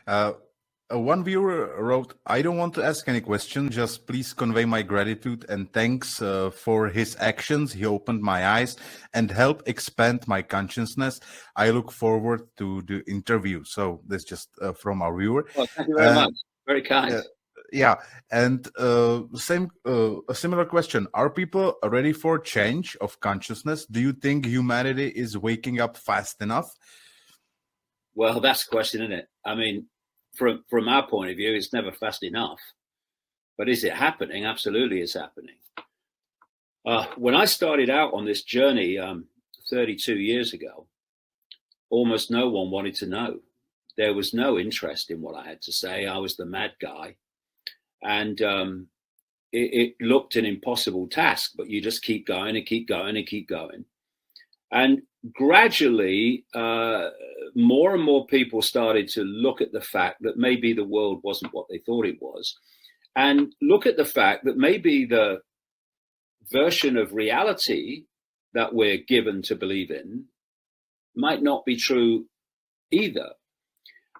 Uh, one viewer wrote, I don't want to ask any question, just please convey my gratitude and thanks for his actions. He opened my eyes and helped expand my consciousness. I look forward to the interview. So this just from our viewer. Well, thank you very much. Very kind. Yeah, and a similar question. Are people ready for change of consciousness? Do you think humanity is waking up fast enough? Well, that's the question, isn't it? I mean, from our point of view, it's never fast enough. But is it happening? Absolutely, it's happening. When I started out on this journey 32 years ago, almost no one wanted to know. There was no interest in what I had to say. I was the mad guy. And it looked an impossible task, but you just keep going and keep going and keep going. And gradually, more and more people started to look at the fact that maybe the world wasn't what they thought it was, and look at the fact that maybe the version of reality that we're given to believe in might not be true either.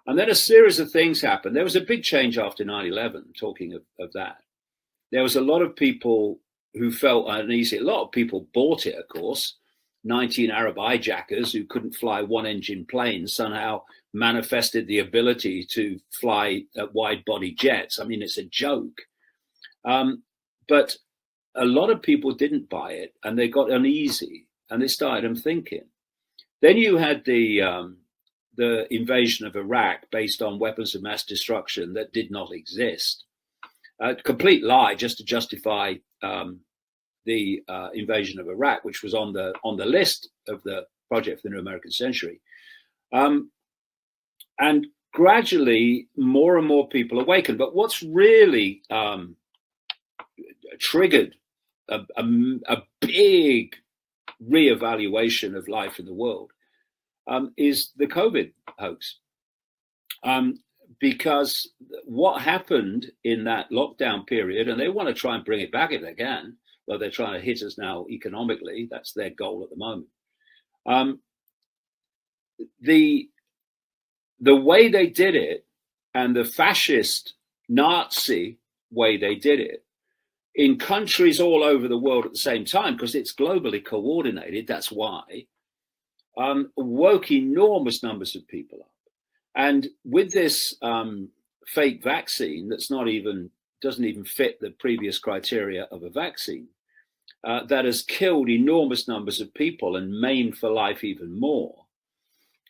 And then a series of things happened. There was a big change after 9/11, talking of that. There was a lot of people who felt uneasy. A lot of people bought it, of course. 19 Arab hijackers who couldn't fly one-engine planes somehow manifested the ability to fly wide-body jets. I mean, it's a joke. But a lot of people didn't buy it, and they got uneasy, and they started thinking. Then you had the invasion of Iraq based on weapons of mass destruction that did not exist. A complete lie just to justify the invasion of Iraq, which was on the list of the Project for the New American Century. And gradually, more and more people awakened. But what's really triggered a big reevaluation of life in the world is the COVID hoax. Because what happened in that lockdown period, and they want to try and bring it back if they can, though they're trying to hit us now economically, that's their goal at the moment. The way they did it, and the fascist Nazi way they did it, in countries all over the world at the same time, because it's globally coordinated, that's why, woke enormous numbers of people up. And with this fake vaccine that's doesn't even fit the previous criteria of a vaccine, that has killed enormous numbers of people and maimed for life even more,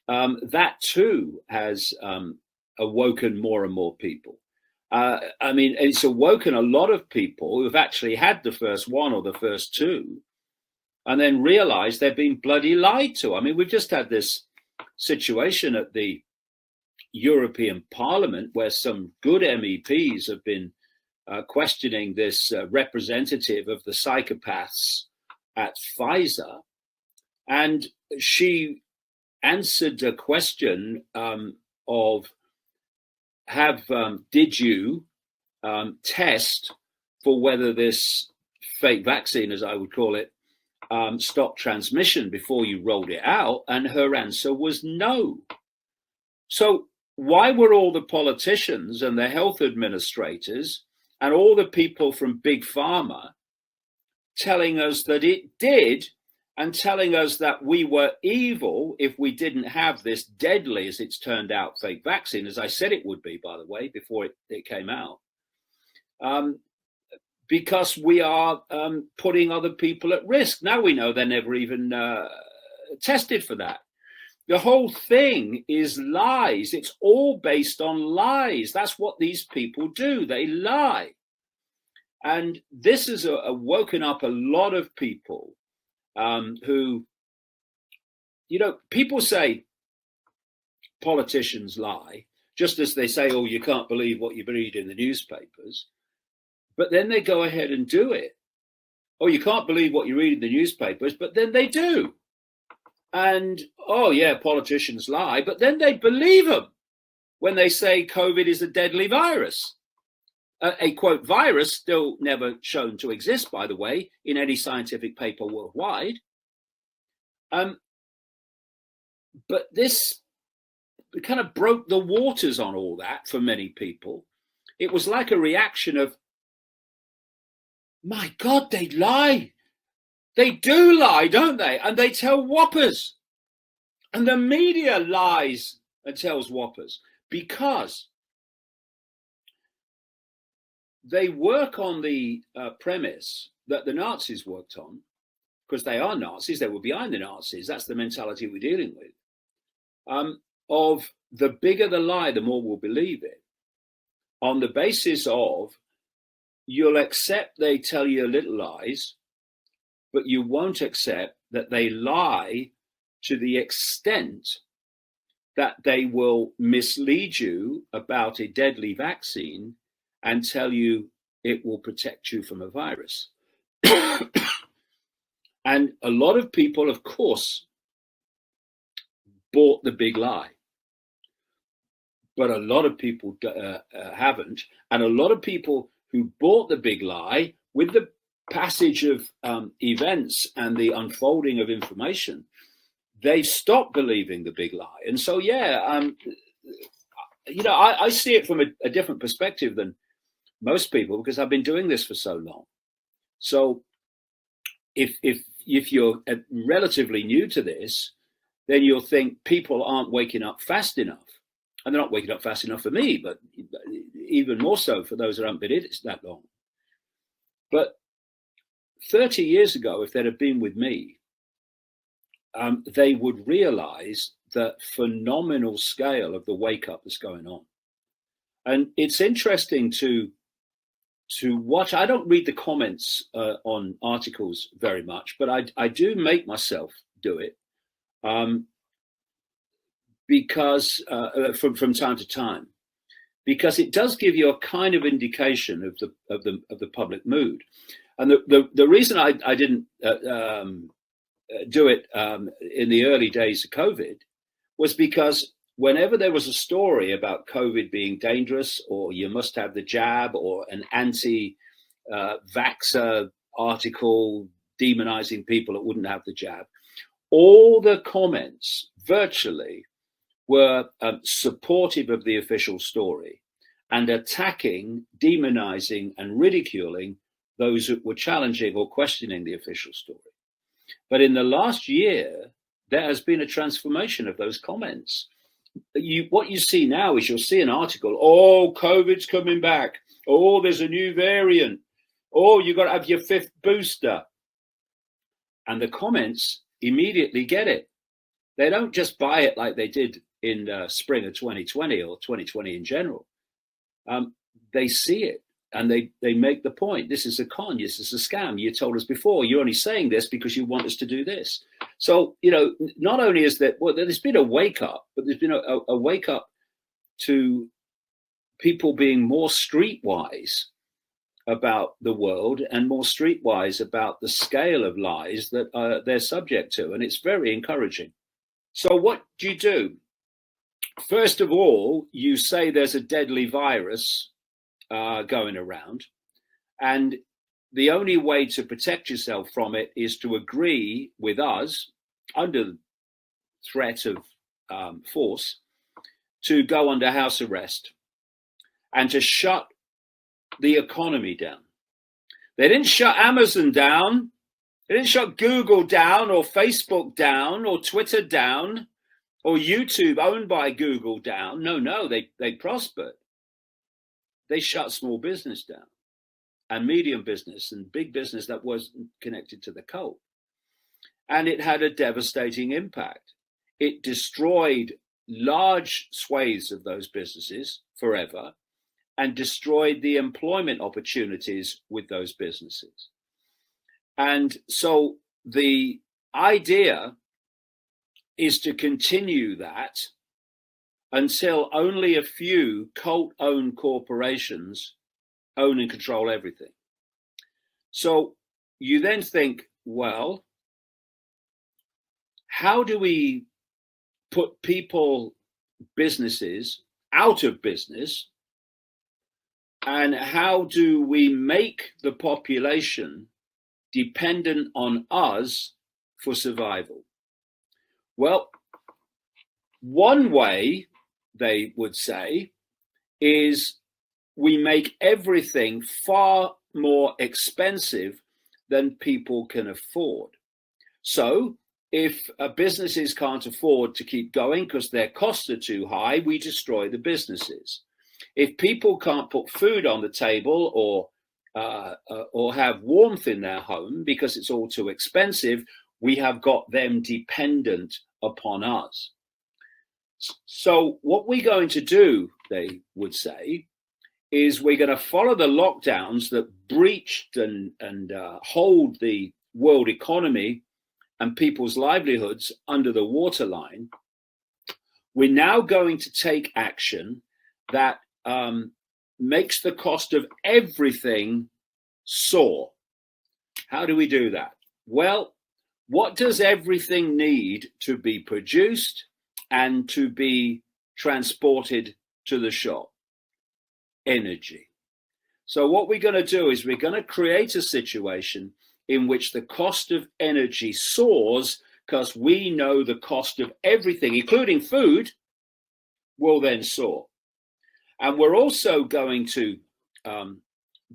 that too has awoken more and more people. I mean, it's awoken a lot of people who've actually had the first one or the first two and then realized they've been bloody lied to. I mean, we've just had this situation at the European Parliament where some good MEPs have been questioning this representative of the psychopaths at Pfizer. And she answered a question of did you test for whether this fake vaccine, as I would call it, stopped transmission before you rolled it out? And her answer was no. So why were all the politicians and the health administrators and all the people from Big Pharma telling us that it did, and telling us that we were evil if we didn't have this deadly, as it's turned out, fake vaccine, as I said it would be, by the way, before it came out, because we are putting other people at risk. Now we know they're never even tested for that. The whole thing is lies. It's all based on lies. That's what these people do. They lie. And this has woken up a lot of people who, people say politicians lie, just as they say, oh, you can't believe what you read in the newspapers. But then they go ahead and do it. Oh, you can't believe what you read in the newspapers, but then they do. And, oh, yeah, politicians lie, but then they believe them when they say COVID is a deadly virus. A quote virus still never shown to exist, by the way, in any scientific paper worldwide. But this kind of broke the waters on all that for many people. It was like a reaction of, my God, they lie. They do lie, don't they? And they tell whoppers. And the media lies and tells whoppers because they work on the premise that the Nazis worked on, because they are Nazis, they were behind the Nazis. That's the mentality we're dealing with. Of the bigger the lie, the more we'll believe it. On the basis of, you'll accept they tell you little lies, but you won't accept that they lie to the extent that they will mislead you about a deadly vaccine and tell you it will protect you from a virus. And a lot of people, of course, bought the big lie. But a lot of people haven't. And a lot of people who bought the big lie, with the passage of events and the unfolding of information, they stopped believing the big lie. And so, I see it from a different perspective than most people, because I've been doing this for so long. So if you're relatively new to this, then you'll think people aren't waking up fast enough. And they're not waking up fast enough for me, but even more so for those that haven't been in it that long. But 30 years ago, if they'd have been with me, they would realize the phenomenal scale of the wake up that's going on. And it's interesting to watch. I don't read the comments on articles very much, but I do make myself do it. Because from time to time, because it does give you a kind of indication of the public mood. And the reason I didn't do it in the early days of COVID was because whenever there was a story about COVID being dangerous, or you must have the jab, or an anti-vaxxer article demonizing people that wouldn't have the jab, all the comments virtually were supportive of the official story and attacking, demonizing, and ridiculing those who were challenging or questioning the official story. But in the last year, there has been a transformation of those comments. What you see now is, you'll see an article, oh, COVID's coming back. Oh, there's a new variant. Oh, you got to have your 5th booster. And the comments immediately get it. They don't just buy it like they did in spring of 2020 or 2020 in general. They see it and they make the point. This is a con. This is a scam. You told us before. You're only saying this because you want us to do this. So, not only is that, well, there's been a wake up, but there's been a wake up to people being more streetwise about the world and more streetwise about the scale of lies that they're subject to. And it's very encouraging. So what do? First of all, you say there's a deadly virus going around, and the only way to protect yourself from it is to agree with us, under threat of force, to go under house arrest and to shut the economy down. They didn't shut Amazon down. They didn't shut Google down, or Facebook down, or Twitter down, or YouTube, owned by Google, down. No, they prospered. They shut small business down, and medium business, and big business that wasn't connected to the cult. And it had a devastating impact. It destroyed large swathes of those businesses forever, and destroyed the employment opportunities with those businesses. And so the idea is to continue that until only a few cult-owned corporations own and control everything. So you then think, well, how do we put people, businesses out of business? And how do we make the population dependent on us for survival? Well, one way they would say, is we make everything far more expensive than people can afford. So if businesses can't afford to keep going because their costs are too high, we destroy the businesses. If people can't put food on the table or have warmth in their home because it's all too expensive, we have got them dependent upon us. So what we're going to do, they would say, is we're going to follow the lockdowns that breached and hold the world economy and people's livelihoods under the waterline. We're now going to take action that makes the cost of everything soar. How do we do that? Well, what does everything need to be produced and to be transported to the shop? Energy. So what we're going to do is we're going to create a situation in which the cost of energy soars because we know the cost of everything, including food, will then soar. And we're also going to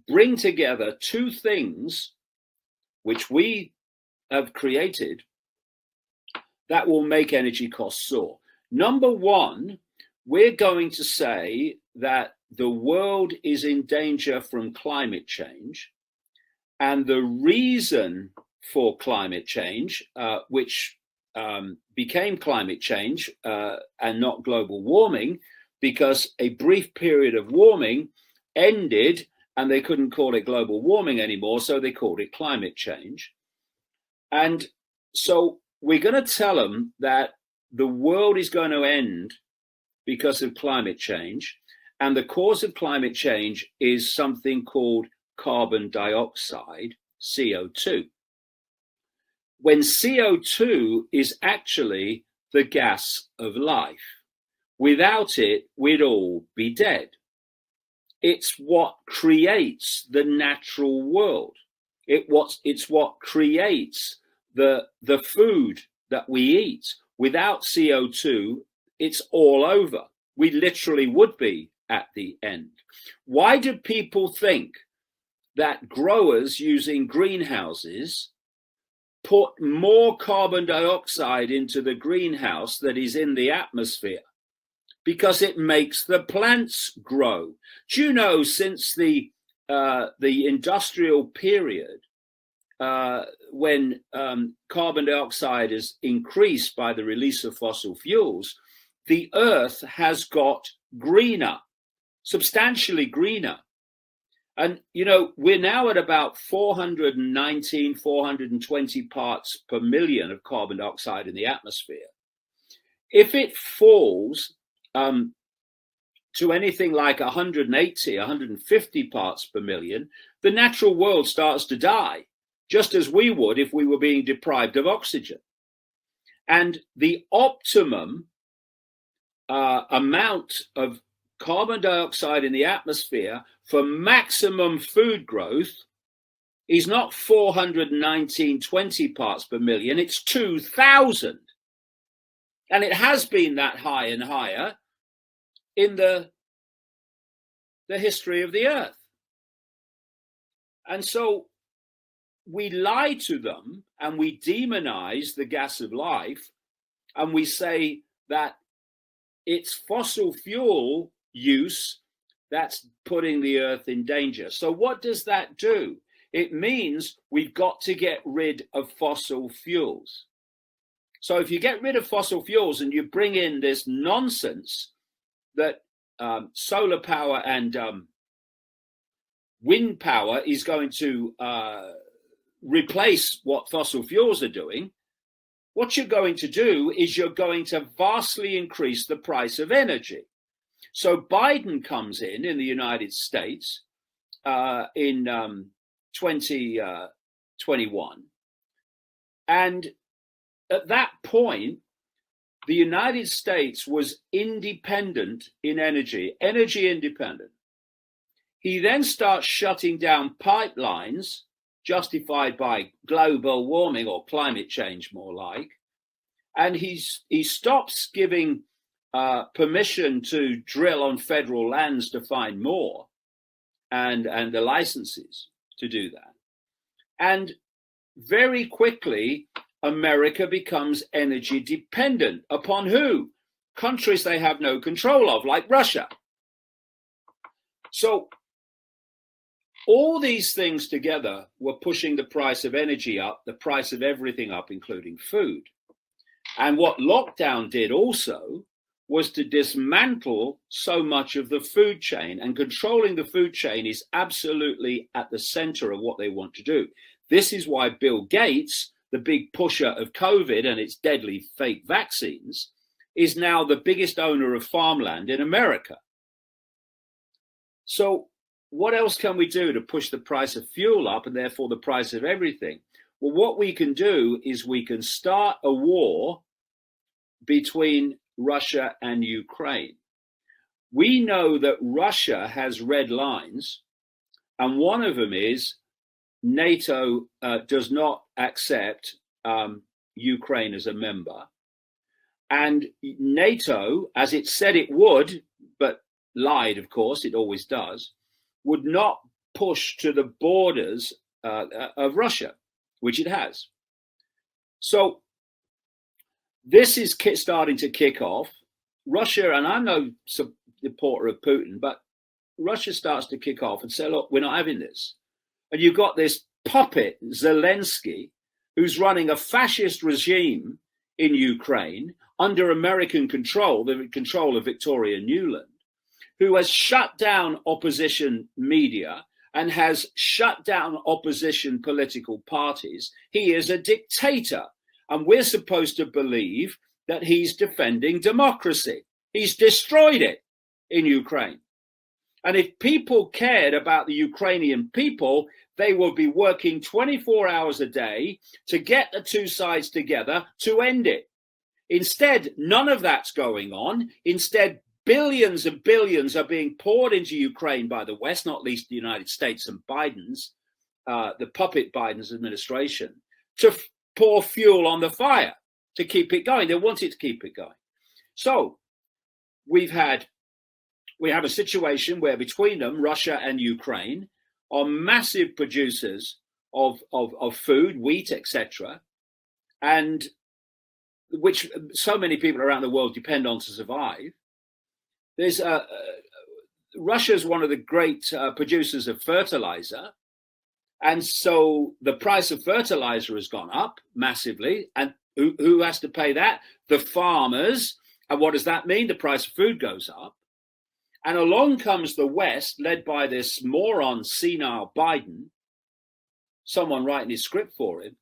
bring together two things which we have created that will make energy costs soar. Number one, we're going to say that the world is in danger from climate change. And the reason for climate change, which became climate change and not global warming, because a brief period of warming ended and they couldn't call it global warming anymore, so they called it climate change. And so we're going to tell them that the world is going to end because of climate change. And the cause of climate change is something called carbon dioxide, CO2. When CO2 is actually the gas of life. Without it, we'd all be dead. It's what creates the natural world. It's what creates the food that we eat. Without CO2, it's all over. We literally would be at the end. Why do people think that growers using greenhouses put more carbon dioxide into the greenhouse that is in the atmosphere? Because it makes the plants grow. Do you know, since the industrial period, when carbon dioxide is increased by the release of fossil fuels, the earth has got greener, substantially greener. And, you know, we're now at about 419, 420 parts per million of carbon dioxide in the atmosphere. If it falls to anything like 180, 150 parts per million, the natural world starts to die, just as we would if we were being deprived of oxygen. And the optimum amount of carbon dioxide in the atmosphere for maximum food growth is not 419.20 parts per million, it's 2,000. And it has been that high and higher in the history of the earth. And so we lie to them and we demonize the gas of life, and we say that it's fossil fuel use that's putting the earth in danger. So what does that do? It means we've got to get rid of fossil fuels. So if you get rid of fossil fuels and you bring in this nonsense that solar power and wind power is going to replace what fossil fuels are doing, what you're going to do is you're going to vastly increase the price of energy. So Biden comes in the United States in 2021. And at that point, the United States was independent in energy independent. He then starts shutting down pipelines justified by global warming or climate change, more like. And he stops giving permission to drill on federal lands to find more, and the licenses to do that. And very quickly, America becomes energy dependent upon who? Countries they have no control of, like Russia. So all these things together were pushing the price of energy up, the price of everything up, including food. And what lockdown did also was to dismantle so much of the food chain, and controlling the food chain is absolutely at the center of what they want to do. This is why Bill Gates, the big pusher of COVID and its deadly fake vaccines, is now the biggest owner of farmland in America. So what else can we do to push the price of fuel up and therefore the price of everything? Well, what we can do is we can start a war between Russia and Ukraine. We know that Russia has red lines, and one of them is NATO does not accept Ukraine as a member. And NATO, as it said it would, but lied, of course, it always does, would not push to the borders of Russia, which it has. So this is starting to kick off. Russia, and I'm no supporter of Putin, but Russia starts to kick off and say, look, we're not having this. And you've got this puppet, Zelensky, who's running a fascist regime in Ukraine under American control, the control of Victoria Nuland, who has shut down opposition media and has shut down opposition political parties. He is a dictator. And we're supposed to believe that he's defending democracy. He's destroyed it in Ukraine. And if people cared about the Ukrainian people, they will be working 24 hours a day to get the two sides together to end it. Instead, none of that's going on. Instead, billions and billions are being poured into Ukraine by the West, not least the United States and Biden's, the puppet Biden's administration, to pour fuel on the fire to keep it going. They wanted to keep it going. So we have a situation where between them, Russia and Ukraine are massive producers of food, wheat, etc., and which so many people around the world depend on to survive. There's Russia is one of the great producers of fertilizer. And so the price of fertilizer has gone up massively. And who has to pay that? The farmers. And what does that mean? The price of food goes up. And along comes the West, led by this moron, senile Biden, someone writing his script for him,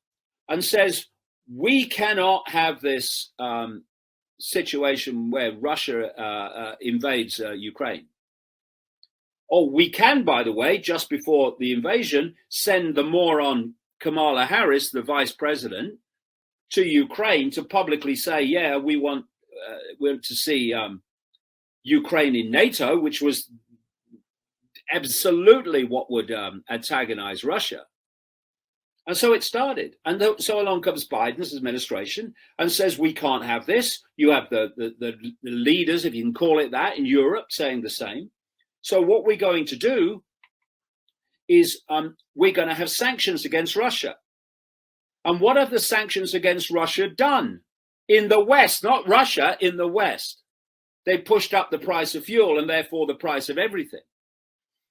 and says, we cannot have this situation where Russia invades Ukraine. Oh, we can, by the way, just before the invasion, send the moron Kamala Harris, the vice president, to Ukraine to publicly say, yeah, we want to see Ukraine in NATO, which was absolutely what would antagonize Russia. And so it started. And so along comes Biden's administration and says, we can't have this. You have the leaders, if you can call it that, in Europe saying the same. So what we're going to do is we're going to have sanctions against Russia. And what have the sanctions against Russia done? In the West, not Russia, in the West. They pushed up the price of fuel and therefore the price of everything.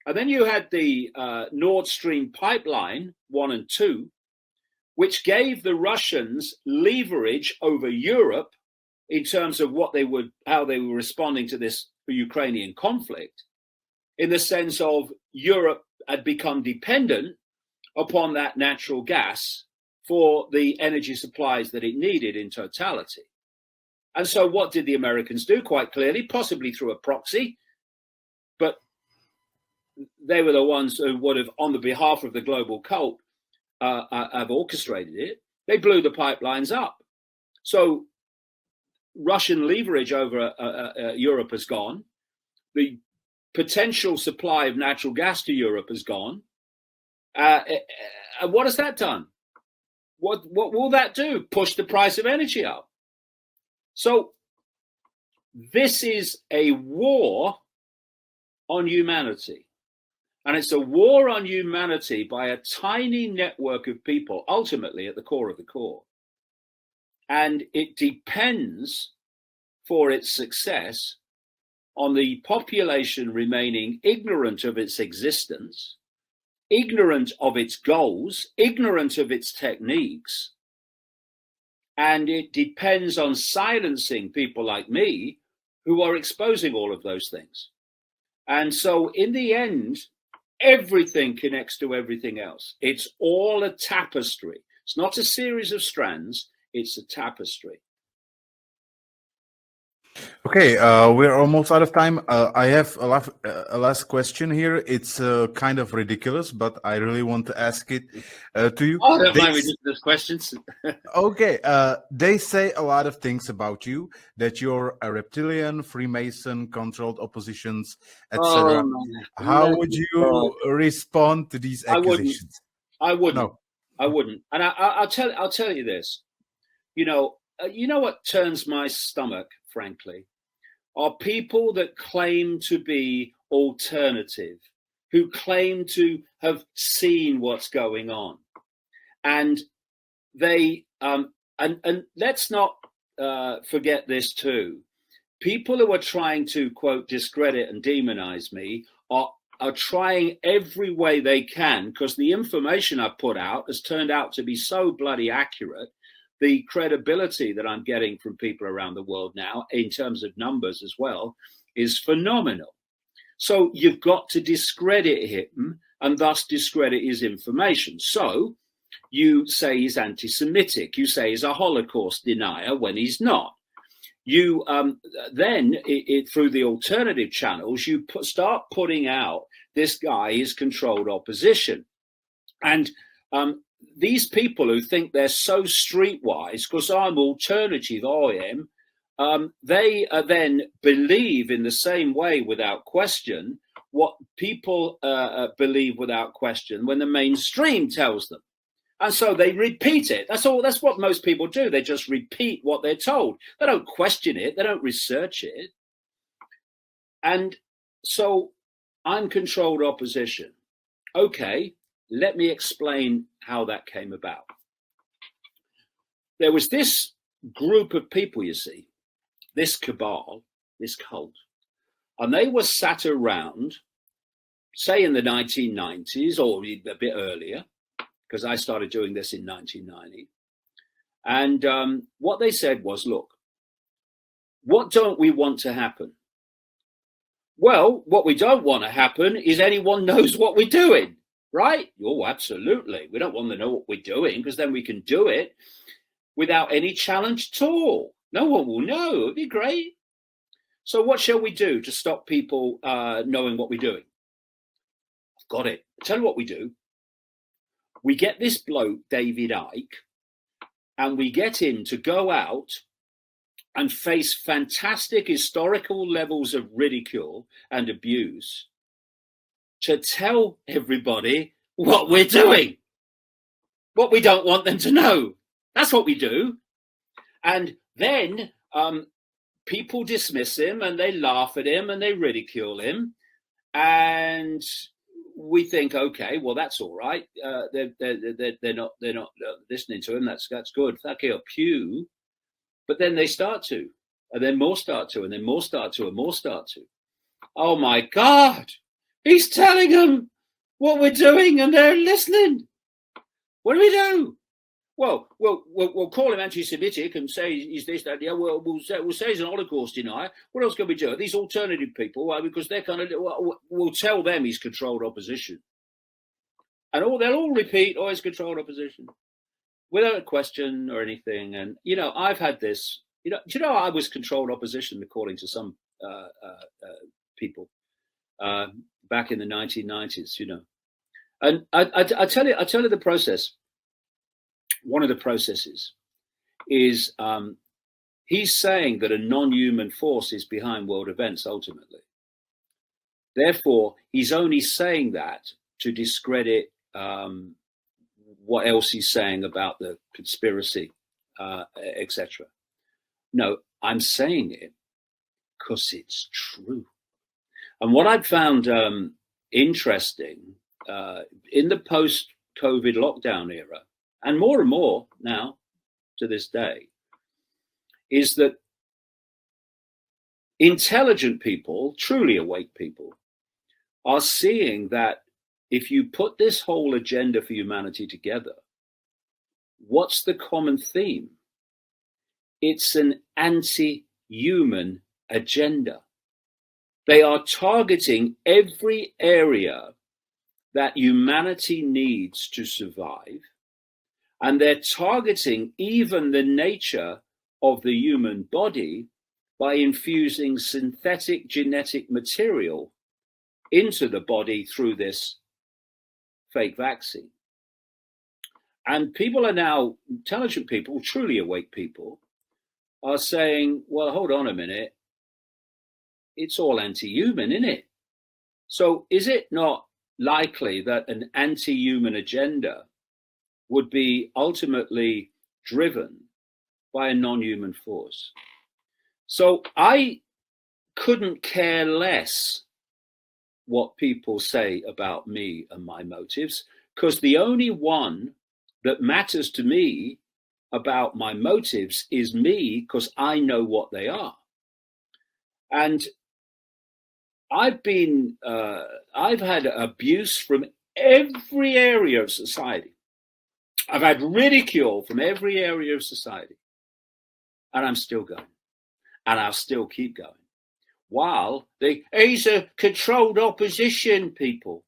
And then you had the Nord Stream pipeline 1 and 2, which gave the Russians leverage over Europe in terms of how they were responding to this Ukrainian conflict, in the sense of Europe had become dependent upon that natural gas for the energy supplies that it needed in totality. And so what did the Americans do? Quite clearly, possibly through a proxy, but they were the ones who would have, on the behalf of the global cult, have orchestrated it. They blew the pipelines up. So Russian leverage over Europe has gone. The potential supply of natural gas to Europe has gone. What has that done? What will that do? Push the price of energy up. So this is a war on humanity. And it's a war on humanity by a tiny network of people, ultimately at the core of the core. And it depends for its success on the population remaining ignorant of its existence, ignorant of its goals, ignorant of its techniques. And it depends on silencing people like me who are exposing all of those things. And so in the end, everything connects to everything else. It's all a tapestry. It's not a series of strands, it's a tapestry. Okay, we're almost out of time. I have a last question here. It's kind of ridiculous, but I really want to ask it to you. Oh, I don't mind ridiculous questions. Okay, they say a lot of things about you, that you're a reptilian, Freemason, controlled oppositions, etc. How would you respond to these accusations? I wouldn't. No. I wouldn't. And I'll tell you this. You know what turns my stomach, frankly, are people that claim to be alternative, who claim to have seen what's going on, and they and let's not forget this too. People who are trying to quote discredit and demonize me are trying every way they can, because the information I put out has turned out to be so bloody accurate. The credibility that I'm getting from people around the world now, in terms of numbers as well, is phenomenal. So you've got to discredit him and thus discredit his information. So you say he's anti-Semitic. You say he's a Holocaust denier when he's not. You then, through the alternative channels, you start putting out this guy is controlled opposition. And these people who think they're so streetwise because I'm alternative, I am, they then believe in the same way without question what people believe without question when the mainstream tells them. And so they repeat it. That's all. That's what most people do. They just repeat what they're told. They don't question it. They don't research it. And so I'm controlled opposition. Okay, let me explain how that came about. There was this group of people, you see, this cabal, this cult, and they were sat around, say in the 1990s or a bit earlier, because I started doing this in 1990. And what they said was, look, what don't we want to happen? Well, what we don't want to happen is anyone knows what we're doing, right? Oh, absolutely. We don't want to know what we're doing, because then we can do it without any challenge at all. No one will know. It'd be great. So what shall we do to stop people knowing what we're doing? I've got it. I'll tell you what we do. We get this bloke, David Icke, and we get him to go out and face fantastic historical levels of ridicule and abuse to tell everybody what we're doing, what we don't want them to know. That's what we do. And then people dismiss him and they laugh at him and they ridicule him. And we think, okay, well, that's all right. They're not listening to him. That's good. Thank you, pew. But then they start to, and then more start to, and then more start to, and more start to. Oh my God, he's telling them what we're doing, and they're listening. What do we do? Well, we'll call him anti-Semitic and say he's this, that, yeah. We'll say he's an Holocaust denier. What else can we do? These alternative people, because they're kind of, we'll tell them he's controlled opposition, and they'll all repeat, "Oh, he's controlled opposition," without a question or anything. And I've had this. Do you know I was controlled opposition according to some people back in the 1990s. And I tell you the process. One of the processes is he's saying that a non-human force is behind world events ultimately. Therefore, he's only saying that to discredit what else he's saying about the conspiracy, etc. No, I'm saying it because it's true. And what I've found interesting in the post-COVID lockdown era, and more now to this day, is that intelligent people, truly awake people, are seeing that if you put this whole agenda for humanity together, what's the common theme? It's an anti-human agenda. They are targeting every area that humanity needs to survive, and they're targeting even the nature of the human body by infusing synthetic genetic material into the body through this fake vaccine. And people are now, intelligent people, truly awake people, are saying, well, hold on a minute, it's all anti-human, isn't it? So is it not likely that an anti-human agenda would be ultimately driven by a non-human force? So I couldn't care less what people say about me and my motives, because the only one that matters to me about my motives is me, because I know what they are. And I've had abuse from every area of society. I've had ridicule from every area of society. And I'm still going. And I'll still keep going. While he's a controlled opposition people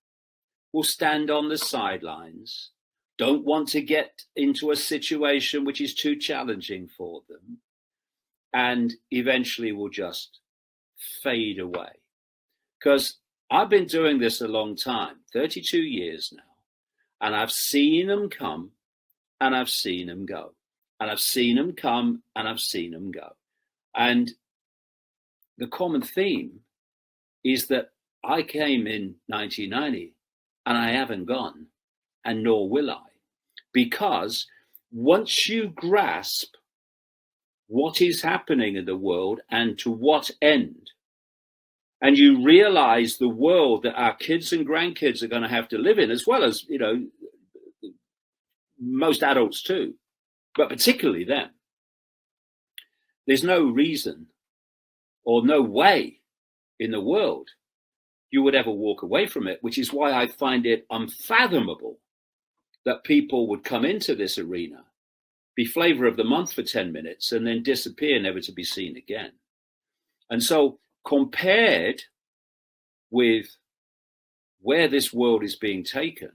will stand on the sidelines, don't want to get into a situation which is too challenging for them, and eventually will just fade away. Because I've been doing this a long time, 32 years now, and I've seen them come and I've seen them go. And I've seen them come and I've seen them go. And the common theme is that I came in 1990 and I haven't gone, and nor will I. Because once you grasp what is happening in the world and to what end, and you realize the world that our kids and grandkids are going to have to live in, as well as, you know, most adults too, but particularly them, there's no reason or no way in the world you would ever walk away from it, which is why I find it unfathomable that people would come into this arena, be flavor of the month for 10 minutes, and then disappear, never to be seen again. And so compared with where this world is being taken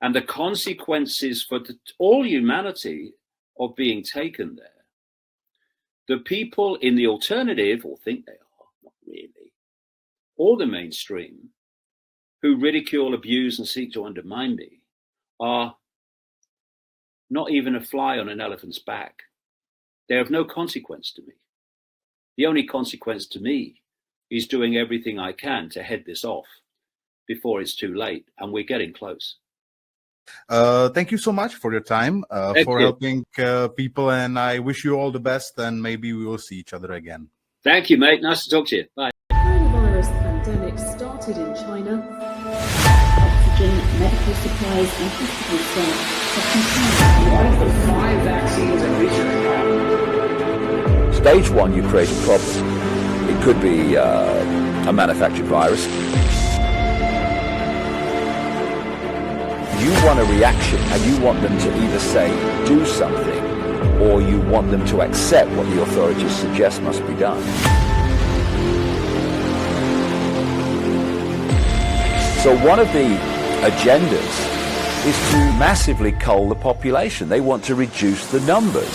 and the consequences for all humanity of being taken there, the people in the alternative, or think they are, not really, or the mainstream, who ridicule, abuse, and seek to undermine me, are not even a fly on an elephant's back. They're of no consequence to me. The only consequence to me is doing everything I can to head this off before it's too late, and we're getting close. Thank you so much for your time, for you. helping people, and I wish you all the best, and maybe we will see each other again. Thank you, mate. Nice to talk to you. Bye. The coronavirus pandemic started in China. Oxygen, medical supplies, and hospital staff. One of the 5 vaccines and research. Stage 1, you create a problem. It could be a manufactured virus. You want a reaction, and you want them to either say, do something, or you want them to accept what the authorities suggest must be done. So one of the agendas is to massively cull the population. They want to reduce the numbers.